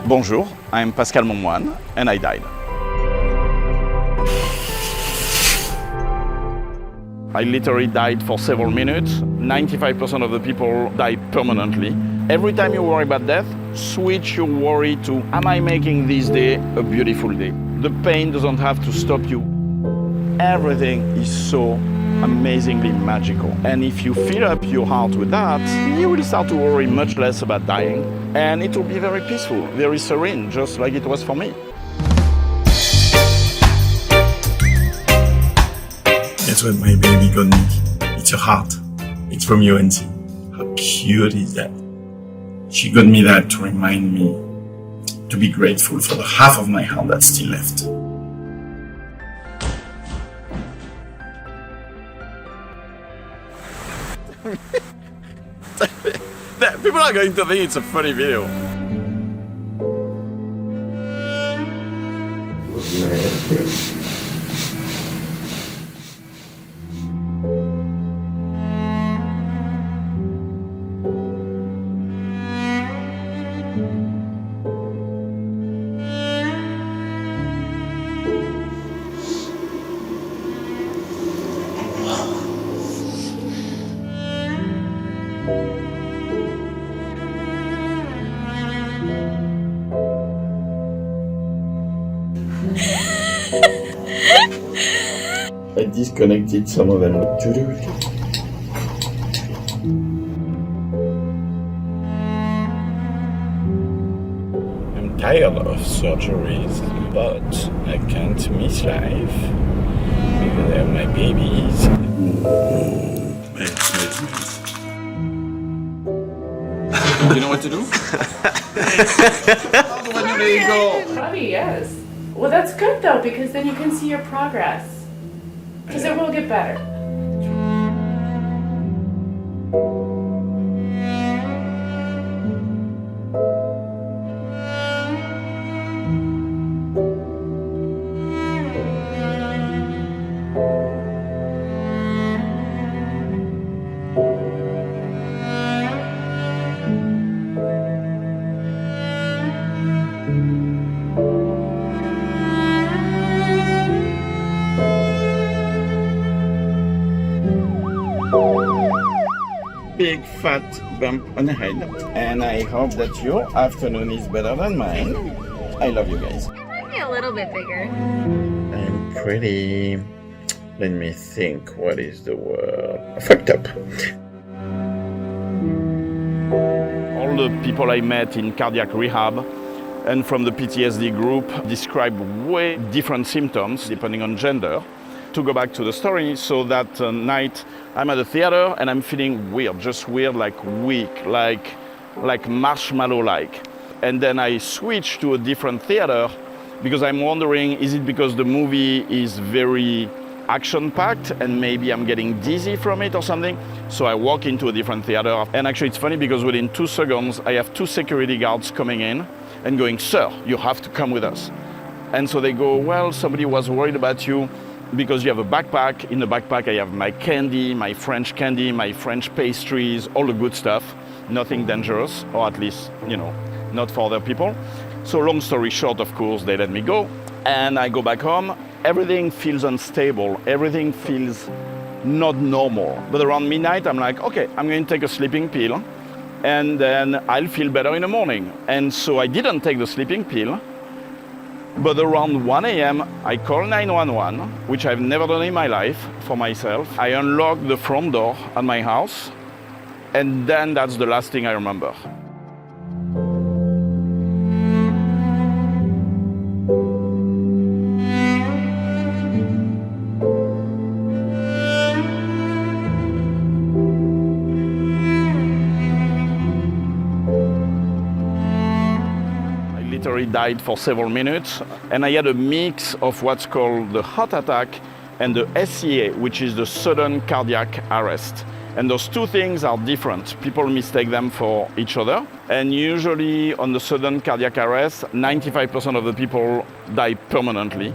Bonjour, I'm Pascal Monmoine, and I died. I literally died for several minutes. 95% of the people die permanently. Every time you worry about death, switch your worry to, am I making this day a beautiful day? The pain doesn't have to stop you. Everything is so amazingly magical. And if you fill up your heart with that, you will start to worry much less about dying. And it will be very peaceful, very serene, just like it was for me. That's what my baby got me. It's a heart. It's from UNC. How cute is that? She got me that to remind me to be grateful for the half of my heart that's still left. People are going to think it's a funny video. I disconnected some of them. I'm tired of surgeries, but I can't miss life because I have my babies. You know what to do? When you let it go. Funny, yes. Well, that's good though, because then you can see your progress. Because it will get better. Big fat bump on the head, and I hope that your afternoon is better than mine. I love you guys. It might be a little bit bigger. I'm pretty, let me think, what is the word? Fucked up. All the people I met in cardiac rehab and from the PTSD group describe way different symptoms depending on gender. To go back to the story, so that night I'm at the theater and I'm feeling weird, just weird, like weak, like marshmallow-like. And then I switch to a different theater because I'm wondering, is it because the movie is very action-packed and maybe I'm getting dizzy from it or something? So I walk into a different theater. And actually it's funny because within 2 seconds, I have 2 security guards coming in and going, "Sir, you have to come with us." And so they go, "Well, somebody was worried about you because you have a backpack. In the backpack, I have my candy, my French pastries, all the good stuff, nothing dangerous, or at least, not for other people." So long story short, of course, they let me go. And I go back home. Everything feels unstable. Everything feels not normal. But around midnight, I'm like, okay, I'm going to take a sleeping pill, and then I'll feel better in the morning. And so I didn't take the sleeping pill. But around 1 a.m., I call 911, which I've never done in my life for myself. I unlock the front door at my house, and then that's the last thing I remember. Literally died for several minutes, and I had a mix of what's called the heart attack and the SCA, which is the sudden cardiac arrest. And those two things are different. People mistake them for each other. And usually on the sudden cardiac arrest, 95% of the people die permanently.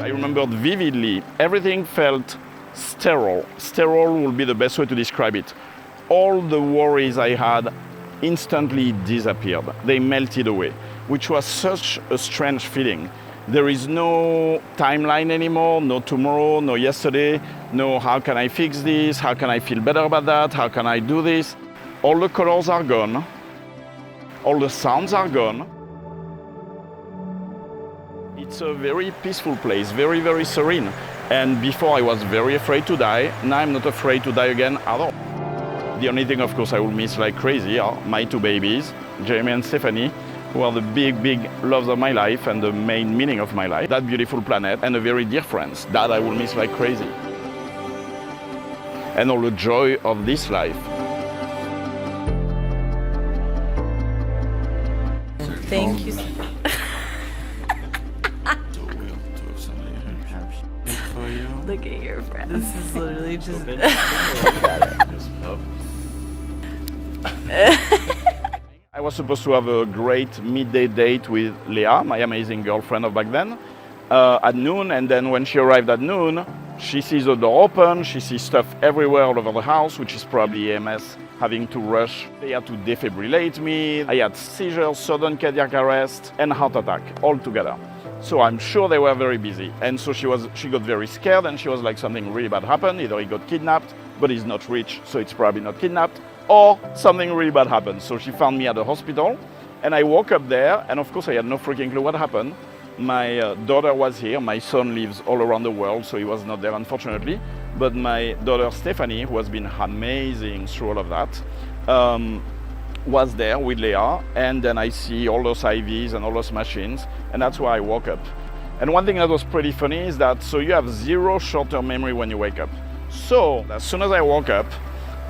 I remembered vividly, everything felt sterile. Sterile would be the best way to describe it. All the worries I had instantly disappeared. They melted away, which was such a strange feeling. There is no timeline anymore, no tomorrow, no yesterday, no how can I fix this, how can I feel better about that, how can I do this. All the colors are gone, all the sounds are gone. It's a very peaceful place, very, very serene. And before I was very afraid to die, now I'm not afraid to die again at all. The only thing, of course, I will miss like crazy are my two babies, Jamie and Stephanie, who are the big, big loves of my life and the main meaning of my life. That beautiful planet and a very dear friends, that I will miss like crazy. And all the joy of this life. Thank you. Look at your friend. This is literally just. I was supposed to have a great midday date with Leah, my amazing girlfriend of back then, at noon. And then when she arrived at noon, she sees the door open, she sees stuff everywhere all over the house, which is probably EMS having to rush. They had to defibrillate me. I had seizures, sudden cardiac arrest, and heart attack all together. So I'm sure they were very busy. And so she got very scared and she was like, something really bad happened. Either he got kidnapped, but he's not rich, so it's probably not kidnapped, or something really bad happened. So she found me at the hospital and I woke up there and of course I had no freaking clue what happened. My daughter was here. My son lives all around the world, so he was not there unfortunately. But my daughter Stephanie, who has been amazing through all of that, was there with Leah, and then I see all those IVs and all those machines, and that's where I woke up. And one thing that was pretty funny is that, so you have zero short-term memory when you wake up. So as soon as I woke up,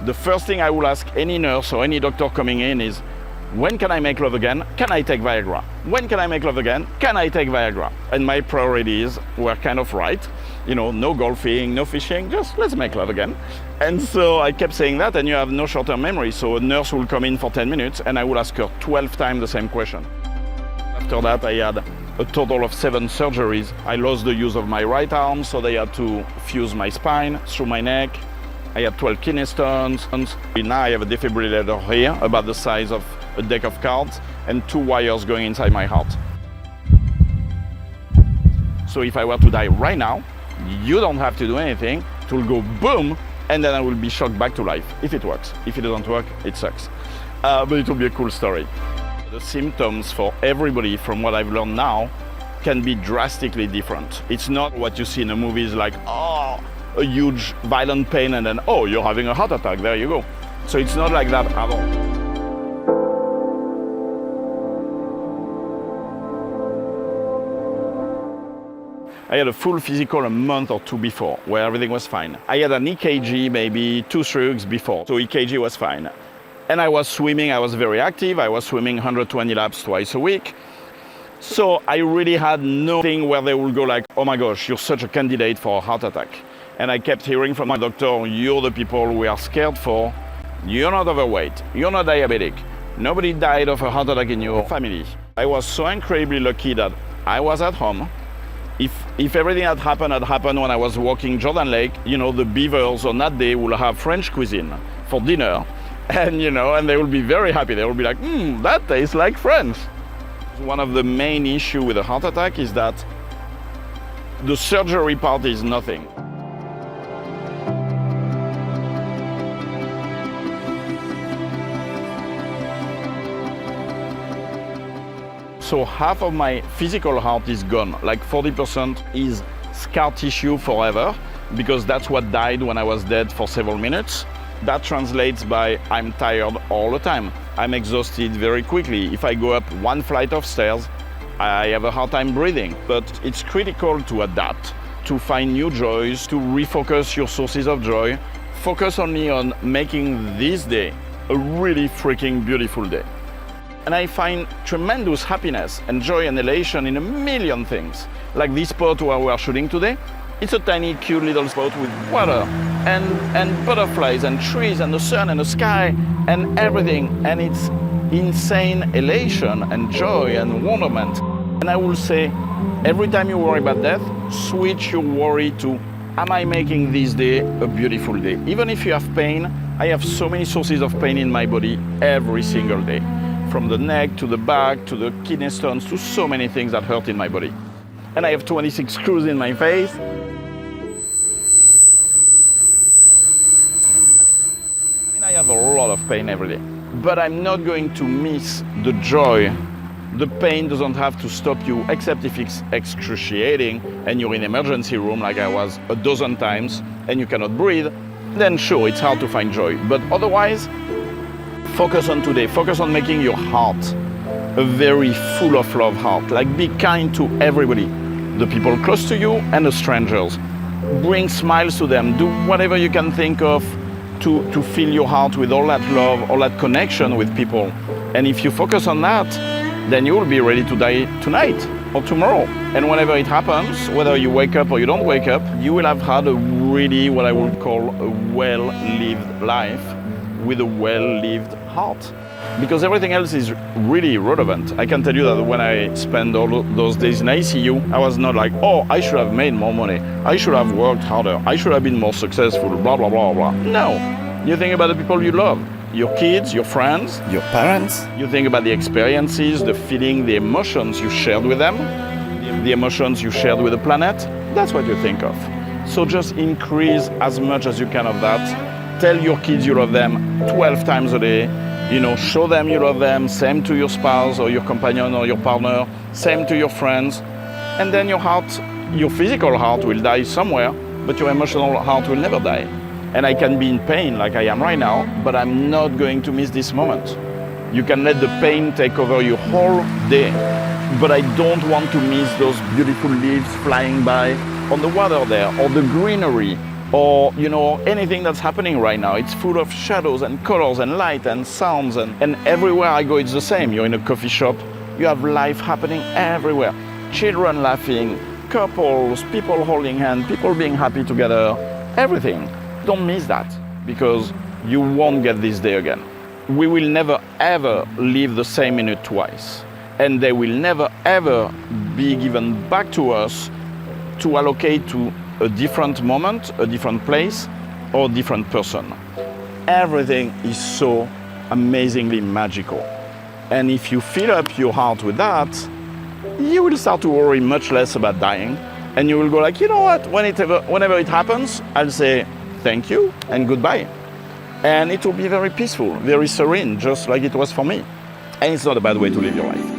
the first thing I will ask any nurse or any doctor coming in is, when can I make love again? Can I take Viagra? When can I make love again? Can I take Viagra? And my priorities were kind of right. You know, no golfing, no fishing, just let's make love again. And so I kept saying that, and you have no short-term memory. So a nurse will come in for 10 minutes and I will ask her 12 times the same question. After that, I had a total of 7 surgeries. I lost the use of my right arm, so they had to fuse my spine through my neck. I had 12 kidney stones. Now I have a defibrillator here, about the size of a deck of cards, and 2 wires going inside my heart. So if I were to die right now, you don't have to do anything. It will go boom, and then I will be shocked back to life, if it works. If it doesn't work, it sucks. But it will be a cool story. The symptoms for everybody, from what I've learned now, can be drastically different. It's not what you see in the movies like, oh, a huge violent pain and then, oh, you're having a heart attack, there you go. So it's not like that at all. I had a full physical a month or 2 before, where everything was fine. I had an EKG maybe 2-3 weeks before, so EKG was fine. And I was swimming, I was very active, I was swimming 120 laps twice a week. So I really had nothing where they would go like, oh my gosh, you're such a candidate for a heart attack. And I kept hearing from my doctor, you're the people we are scared for. You're not overweight, you're not diabetic. Nobody died of a heart attack in your family. I was so incredibly lucky that I was at home. If everything had happened when I was walking Jordan Lake, you know, the beavers on that day will have French cuisine for dinner. And, you know, and they will be very happy. They will be like, that tastes like French. One of the main issues with a heart attack is that the surgery part is nothing. So half of my physical heart is gone, like 40% is scar tissue forever, because that's what died when I was dead for several minutes. That translates by I'm tired all the time. I'm exhausted very quickly. If I go up 1 flight of stairs, I have a hard time breathing. But it's critical to adapt, to find new joys, to refocus your sources of joy. Focus only on making this day a really freaking beautiful day. And I find tremendous happiness and joy and elation in a million things. Like this spot where we are shooting today, it's a tiny, cute little spot with water and butterflies and trees and the sun and the sky and everything. And it's insane elation and joy and wonderment. And I will say, every time you worry about death, switch your worry to, am I making this day a beautiful day? Even if you have pain, I have so many sources of pain in my body every single day, from the neck to the back to the kidney stones to so many things that hurt in my body. And I have 26 screws in my face. I have a lot of pain every day, but I'm not going to miss the joy. The pain doesn't have to stop you, except if it's excruciating and you're in emergency room like I was a dozen times and you cannot breathe, then sure, it's hard to find joy. But otherwise, focus on today. Focus on making your heart a very full of love heart. Like, be kind to everybody, the people close to you and the strangers. Bring smiles to them. Do whatever you can think of to fill your heart with all that love, all that connection with people. And if you focus on that, then you will be ready to die tonight or tomorrow. And whenever it happens, whether you wake up or you don't wake up, you will have had a really, what I would call, a well-lived life with a well-lived heart. Because everything else is really irrelevant. I can tell you that when I spent all those days in ICU, I was not like, oh, I should have made more money. I should have worked harder. I should have been more successful, blah, blah, blah, blah. No. You think about the people you love. Your kids, your friends, your parents. You think about the experiences, the feeling, the emotions you shared with them, the emotions you shared with the planet. That's what you think of. So just increase as much as you can of that. Tell your kids you love them 12 times a day. You know, show them you love them. Same to your spouse or your companion or your partner. Same to your friends. And then your heart, your physical heart will die somewhere, but your emotional heart will never die. And I can be in pain like I am right now, but I'm not going to miss this moment. You can let the pain take over your whole day, but I don't want to miss those beautiful leaves flying by on the water there, or the greenery, or, you know, anything that's happening right now. It's full of shadows and colors and light and sounds, and everywhere I go it's the same. You're in a coffee shop, you have life happening everywhere. Children laughing, couples, people holding hands, people being happy together, everything. Don't miss that, because you won't get this day again. We will never ever live the same minute twice, and they will never ever be given back to us to allocate to a different moment, a different place, or a different person. Everything is so amazingly magical. And if you fill up your heart with that, you will start to worry much less about dying, and you will go like, you know what, whenever it happens, I'll say thank you and goodbye. And it will be very peaceful, very serene, just like it was for me. And it's not a bad way to live your life.